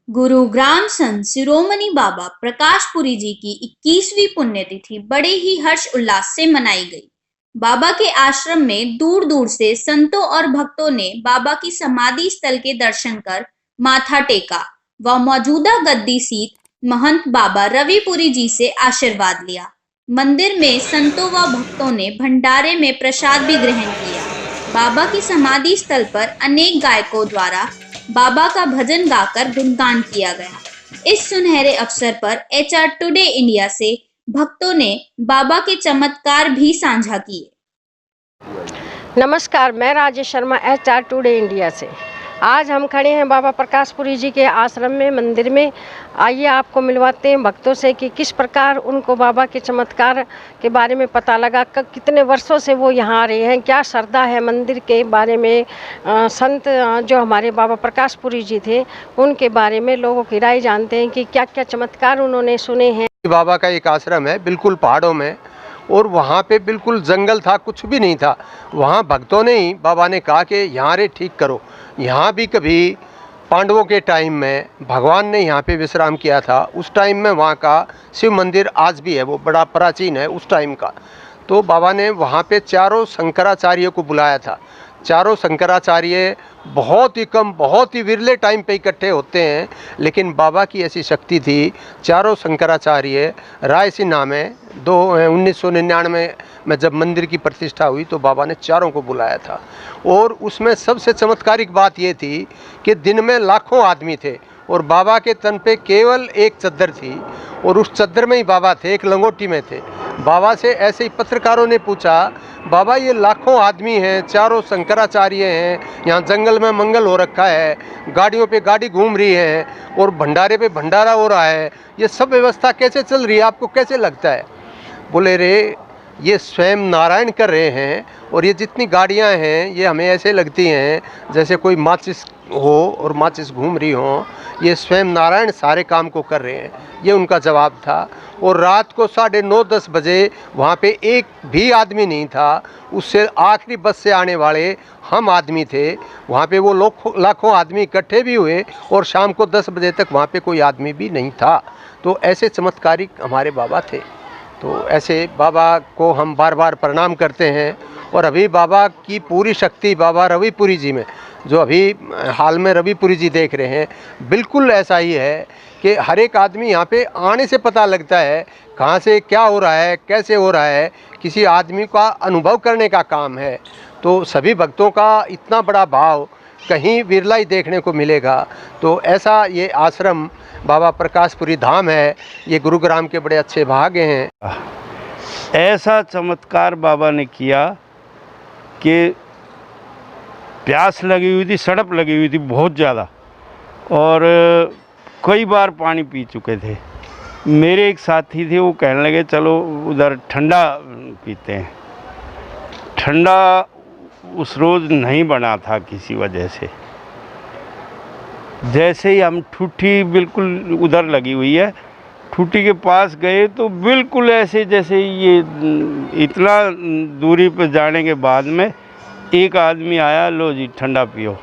गुरुग्राम संत शिरोमणि बाबा प्रकाशपुरी जी की 21वीं पुण्यतिथि बड़े ही हर्ष उल्लास से मनाई गई। बाबा के आश्रम में दूर दूर से संतों और भक्तों ने बाबा की समाधि स्थल के दर्शन कर माथा टेका व मौजूदा गद्दी सीत महंत बाबा रविपुरी जी से आशीर्वाद लिया। मंदिर में संतों व भक्तों ने भंडारे में प्रसाद भी ग्रहण किया। बाबा की समाधि स्थल पर अनेक गायकों द्वारा बाबा का भजन गाकर गुणगान किया गया। इस सुनहरे अवसर पर HR टुडे इंडिया से भक्तों ने बाबा के चमत्कार भी साझा किए। नमस्कार, मैं Rajesh Sharma HR today India से। आज हम खड़े हैं बाबा प्रकाशपुरी जी के आश्रम में, मंदिर में। आइए आपको मिलवाते हैं भक्तों से कि किस प्रकार उनको बाबा के चमत्कार के बारे में पता लगा, कितने वर्षों से वो यहाँ आ रहे हैं, क्या श्रद्धा है मंदिर के बारे में। संत जो हमारे बाबा प्रकाशपुरी जी थे उनके बारे में लोगों की राय जानते हैं कि क्या क्या चमत्कार उन्होंने सुने हैं। बाबा का एक आश्रम है बिल्कुल पहाड़ों में, और वहाँ पे बिल्कुल जंगल था, कुछ भी नहीं था। वहाँ भक्तों ने ही बाबा ने कहा कि यहाँ रे ठीक करो। यहाँ भी कभी पांडवों के टाइम में भगवान ने यहाँ पे विश्राम किया था। उस टाइम में वहाँ का शिव मंदिर आज भी है, वो बड़ा प्राचीन है उस टाइम का। तो बाबा ने वहाँ पे चारों शंकराचार्य को बुलाया था। चारों शंकराचार्य बहुत ही कम, बहुत ही विरले टाइम पे इकट्ठे होते हैं, लेकिन बाबा की ऐसी शक्ति थी। चारों शंकराचार्य रायसीना में 1999 में जब मंदिर की प्रतिष्ठा हुई तो बाबा ने चारों को बुलाया था। और उसमें सबसे चमत्कारिक बात ये थी कि दिन में लाखों आदमी थे और बाबा के तन पे केवल एक चद्दर थी, और उस चद्दर में ही बाबा थे, एक लंगोटी में थे। बाबा से ऐसे ही पत्रकारों ने पूछा, बाबा ये लाखों आदमी हैं, चारों शंकराचार्य हैं, यहाँ जंगल में मंगल हो रखा है, गाड़ियों पे गाड़ी घूम रही है और भंडारे पे भंडारा हो रहा है, ये सब व्यवस्था कैसे चल रही है, आपको कैसे लगता है? बोले रे ये स्वयं नारायण कर रहे हैं, और ये जितनी गाड़ियाँ हैं ये हमें ऐसे लगती हैं जैसे कोई माचिस हो और माचिस घूम रही हो। ये स्वयं नारायण सारे काम को कर रहे हैं, ये उनका जवाब था। और रात को 9:30-10 बजे वहाँ पे एक भी आदमी नहीं था। उससे आखिरी बस से आने वाले हम आदमी थे। वहाँ पे वो लाखों आदमी इकट्ठे भी हुए और शाम को 10 बजे तक वहाँ पे कोई आदमी भी नहीं था। तो ऐसे चमत्कारिक हमारे बाबा थे। तो ऐसे बाबा को हम बार बार प्रणाम करते हैं। और अभी बाबा की पूरी शक्ति बाबा रविपुरी जी में, जो अभी हाल में रविपुरी जी देख रहे हैं, बिल्कुल ऐसा ही है कि हर एक आदमी यहाँ पे आने से पता लगता है कहाँ से क्या हो रहा है, कैसे हो रहा है। किसी आदमी का अनुभव करने का काम है। तो सभी भक्तों का इतना बड़ा भाव कहीं विरला ही देखने को मिलेगा। तो ऐसा ये आश्रम बाबा प्रकाशपुरी धाम है, ये गुरुग्राम के बड़े अच्छे भाग हैं। ऐसा चमत्कार बाबा ने किया कि प्यास लगी हुई थी, सड़प लगी हुई थी बहुत ज़्यादा, और कई बार पानी पी चुके थे। मेरे एक साथी थे, वो कहने लगे चलो उधर ठंडा पीते हैं। ठंडा उस रोज़ नहीं बना था किसी वजह से। जैसे ही हम ठूठी बिल्कुल उधर लगी हुई है, ठूठी के पास गए तो बिल्कुल ऐसे जैसे ये इतना दूरी पर जाने के बाद में एक आदमी आया, लो जी ठंडा पियो।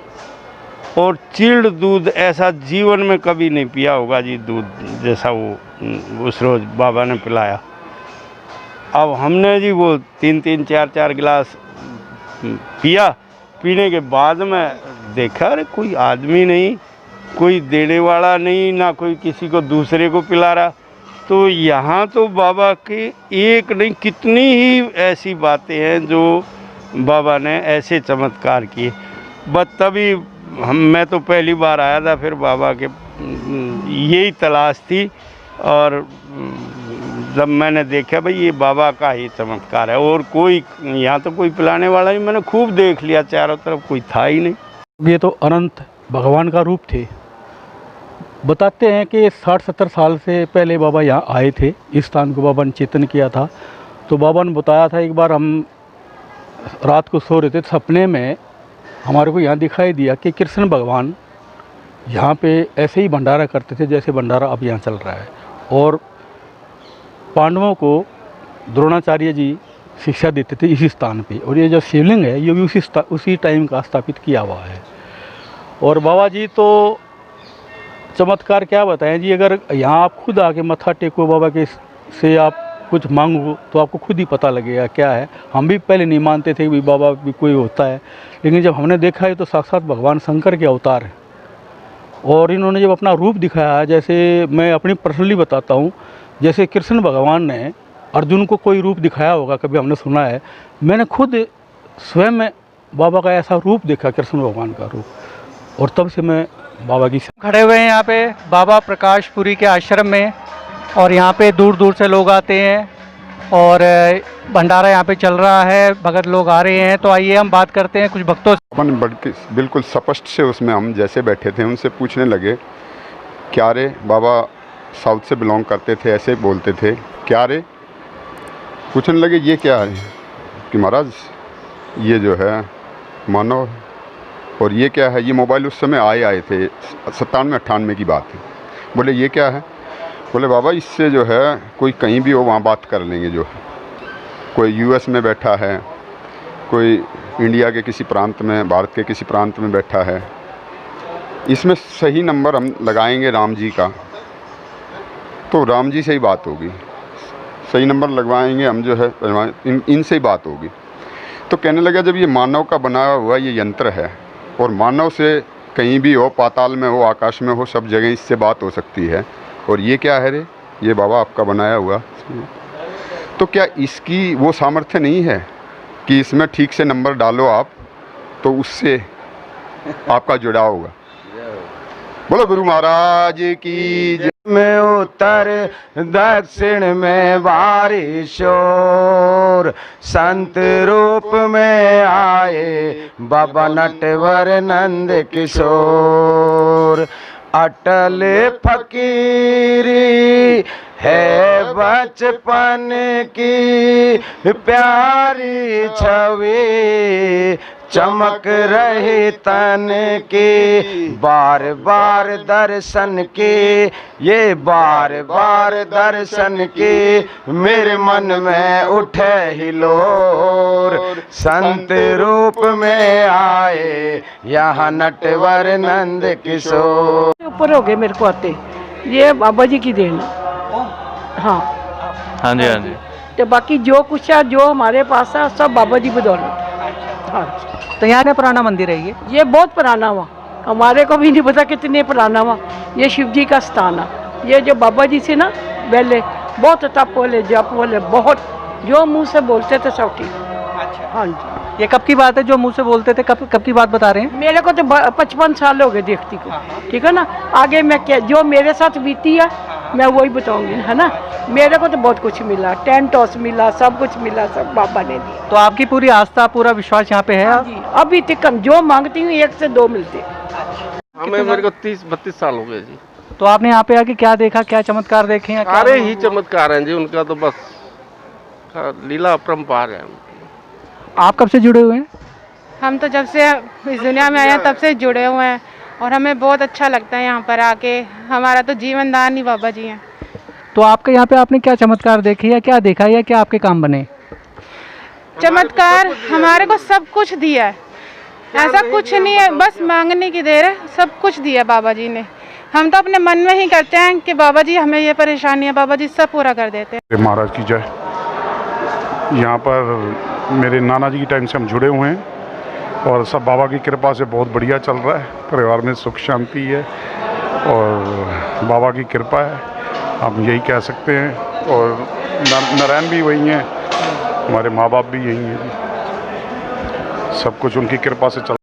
और चिल्ड दूध ऐसा जीवन में कभी नहीं पिया होगा जी, दूध जैसा वो उस रोज़ बाबा ने पिलाया। अब हमने जी वो 3-3, 4-4 गिलास पिया। पीने के बाद में देखा अरे कोई आदमी नहीं, कोई देने वाला नहीं, ना कोई किसी को दूसरे को पिला रहा। तो यहाँ तो बाबा के एक नहीं कितनी ही ऐसी बातें हैं जो बाबा ने ऐसे चमत्कार किए। बस तभी मैं तो पहली बार आया था, फिर बाबा के यही तलाश थी, और जब मैंने देखा भाई ये बाबा का ही चमत्कार है, और कोई यहाँ तो कोई पिलाने वाला नहीं। मैंने खूब देख लिया, चारों तरफ कोई था ही नहीं। ये तो अनंत भगवान का रूप थे। बताते हैं कि 60-70 साल से पहले बाबा यहाँ आए थे। इस स्थान को बाबा ने चेतन किया था। तो बाबा ने बताया था, एक बार हम रात को सो रहे थे, सपने में हमारे को यहाँ दिखाई दिया कि कृष्ण भगवान यहाँ पे ऐसे ही भंडारा करते थे जैसे भंडारा अब यहाँ चल रहा है। और पांडवों को द्रोणाचार्य जी शिक्षा देते थे इसी स्थान पे। और ये जो शिवलिंग है ये भी उसी टाइम का स्थापित किया हुआ है। और बाबा जी तो चमत्कार क्या बताएं जी, अगर यहाँ आप खुद आके मत्था टेको बाबा के से आप कुछ मांगो तो आपको खुद ही पता लगेगा क्या है। हम भी पहले नहीं मानते थे कि बाबा भी कोई होता है, लेकिन जब हमने देखा है तो साक्षात भगवान शंकर के अवतार है। और इन्होंने जब अपना रूप दिखाया, जैसे मैं अपनी पर्सनली बताता हूँ, जैसे कृष्ण भगवान ने अर्जुन को कोई रूप दिखाया होगा, कभी हमने सुना है, मैंने खुद स्वयं में बाबा का ऐसा रूप देखा, कृष्ण भगवान का रूप, और तब से मैं बाबा की खड़े हुए हैं यहाँ पे बाबा प्रकाशपुरी के आश्रम में, और यहाँ पे दूर दूर से लोग आते हैं और भंडारा यहाँ पे चल रहा है, भगत लोग आ रहे हैं। तो आइए हम बात करते हैं कुछ भक्तों से। अपन बिल्कुल स्पष्ट से उसमें हम जैसे बैठे थे उनसे पूछने लगे, क्या रे बाबा साउथ से बिलोंग करते थे, ऐसे बोलते थे, क्या रे पूछने लगे ये क्या है कि महाराज ये जो है मानव, और ये क्या है, ये मोबाइल उस समय आए थे 97-98 की बात है। बोले ये क्या है, बोले बाबा इससे जो है कोई कहीं भी हो वहाँ बात कर लेंगे, जो है कोई यूएस में बैठा है, कोई इंडिया के किसी प्रांत में, भारत के किसी प्रांत में बैठा है, इसमें सही नंबर हम लगाएंगे राम जी का तो राम जी से ही बात होगी, सही नंबर लगवाएंगे हम जो है इनसे ही बात होगी। तो कहने लगा जब ये मानव का बनाया हुआ ये यंत्र है और मानव से कहीं भी हो, पाताल में हो, आकाश में हो, सब जगह इससे बात हो सकती है, और ये क्या है रे, ये बाबा आपका बनाया हुआ, तो क्या इसकी वो सामर्थ्य नहीं है कि इसमें ठीक से नंबर डालो आप तो उससे आपका जुड़ाव होगा। बोलो गुरु महाराज की जय। में उत्तर दक्षिण में बारिश और संत रूप में आए बाबा नटवर नंद किशोर। अटल फकीरी है बचपन की प्यारी छवि, चमक रही तन की बार बार दर्शन की, ये बार बार दर्शन की मेरे मन में उठे हिलोर। संत रूप में आए यहाँ नटवर नंद किशोर। ऊपर हो गए मेरे को आते, ये बाबा जी की देन। हाँ हाँ जी, हाँ जी। तो बाकी जो कुछ है, जो हमारे पास है, सब बाबा जी बदौलत। हाँ, तो यहाँ पे पुराना मंदिर है ये बहुत पुराना हुआ, हमारे को भी नहीं पता कितने पुराना हुआ। ये शिव जी का स्थान है। ये जो बाबा जी से ना पहले बहुत तप वाले, जप वाले, बहुत जो मुंह से बोलते थे सब ठीक। अच्छा, हाँ जी। ये कब की बात है जो मुंह से बोलते थे, कब की बात बता रहे हैं? मेरे को तो 55 साल हो गए देखती को, ठीक है ना। आगे मैं क्या जो मेरे साथ बीती है मैं वही बताऊंगी, है ना। मेरे को तो बहुत कुछ मिला, टेंट हाउस मिला, सब कुछ मिला, सब बाबा ने दिया। तो आपकी पूरी आस्था, पूरा विश्वास यहाँ पे है? हाँ जी, अभी तक जो मांगती हूँ 1 से 2 मिलते। हमें मेरे को 30-32 साल हो गए जी। तो आपने यहाँ पे आके क्या देखा, क्या चमत्कार देखे हैं? सारे ही चमत्कार हैं जी, उनका तो बस लीला अपरंपार है। आप कब से जुड़े हुए हैं? हम तो जब से इस दुनिया में आए हैं तब से जुड़े हुए हैं, और हमें बहुत अच्छा लगता है यहाँ पर आके। हमारा तो जीवन दान ही बाबा जी हैं। तो आपके यहाँ पे आपने क्या चमत्कार देखे या क्या देखा या क्या आपके काम बने? चमत्कार हमारे को सब कुछ दिया है, ऐसा कुछ नहीं है, बस मांगने की देर है। सब कुछ दिया बाबा जी ने। हम तो अपने मन में ही करते हैं कि बाबा जी हमें ये परेशानी है, बाबा जी सब पूरा कर देते हैं। महाराज की जय। यहाँ पर मेरे नाना जी की टाइम से हम जुड़े हुए हैं और सब बाबा की कृपा से बहुत बढ़िया चल रहा है। परिवार में सुख शांति है और बाबा की कृपा है, हम यही कह सकते हैं। और नारायण भी वही हैं, हमारे माँ बाप भी यही हैं, सब कुछ उनकी कृपा से चल